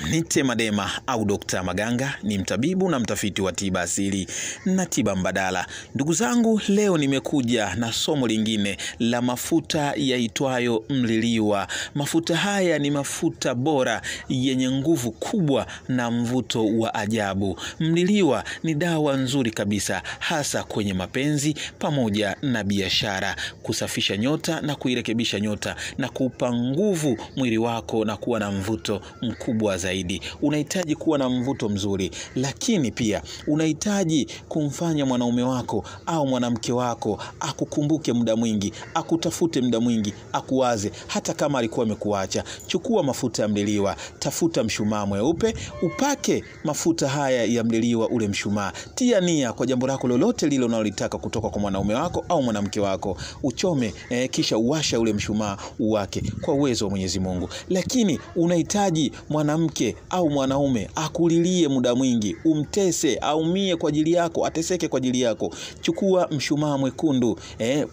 Nite Madema au Dr. Maganga ni mtabibu na mtafiti wa tiba asili na tiba mbadala. Ndugu zangu, leo nimekuja na somo lingine la mafuta yaitwayo mliliwa. Mafuta haya ni mafuta bora yenye nguvu kubwa na mvuto wa ajabu. Mliliwa ni dawa nzuri kabisa, hasa kwenye mapenzi pamoja na biashara, kusafisha nyota na kuirekebisha nyota na kuupa nguvu mwili wako na kuwa na mvuto mkubwa zaidi. Unahitaji kuwa na mvuto mzuri, lakini pia unahitaji kumfanya mwanaume wako au mwanamke wako akukumbuke muda mwingi, akutafute muda mwingi, akuwaze hata kama alikuwa amekuacha. Chukua mafuta ya mliliwa, tafuta mshumaa mweupe, upake mafuta haya ya mliliwa ule mshumaa. Tia nia kwa jambo lako lolote lile unalotaka kutoka kwa mwanaume wako au mwanamke wako. Uchome kisha uwasha ule mshumaa uwake kwa uwezo wa Mwenyezi Mungu. Lakini unahitaji mwanamke au mwanaume akulilie muda mwingi, umtese, aumie kwa ajili yako, ateseke kwa ajili yako. Chukua mshumaa mwekundu,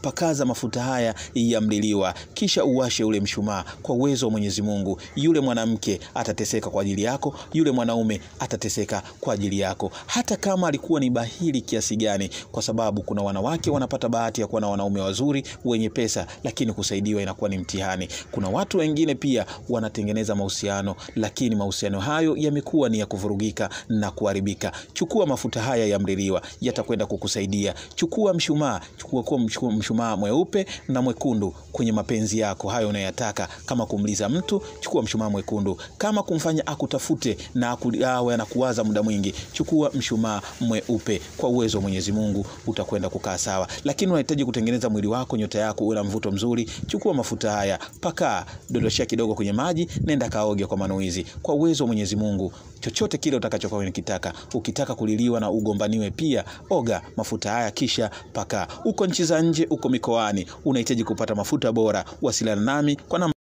pakaza mafuta haya ya mliliwa, kisha uwashe ule mshumaa kwa uwezo wa Mwenyezi Mungu. Yule mwanamke atateseka kwa ajili yako, yule mwanaume atateseka kwa ajili yako, hata kama alikuwa ni bahili kiasi gani, kwa sababu kuna wanawake wanapata bahati ya kuwa na wanaume wazuri wenye pesa, lakini kusaidiwa inakuwa ni mtihani. Kuna watu wengine pia wanatengeneza mahusiano, lakini mahusiano hayo yamekuwa ni ya kuvurugika na kuharibika. Chukua mafuta haya ya mliliwa, yatakwenda kukusaidia. Chukua mshumaa, chukua mshumaa mweupe na mwekundu kwenye mapenzi yako hayo unayotaka. Kama kumliza mtu, chukua mshumaa mwekundu. Kama kumfanya akutafute na awe anakuwaza muda mwingi, chukua mshumaa mweupe. Kwa uwezo wa Mwenyezi Mungu utakwenda kukaa sawa. Lakini unahitaji kutengeneza mwili wako, nyota yako uwe na mvuto mzuri. Chukua mafuta haya, paka, dondosha kidogo kwenye maji, nenda kaoge kwa manuizi. Kwa uwezo wa Mwenyezi Mungu, chochote kile utakachokuwa unakitaka. Ukitaka kuliliwa na ugombaniwe pia, oga mafuta haya kisha paka. Uko nchi za nje, uko mikoani, unahitaji kupata mafuta bora, wasiliana nami kwa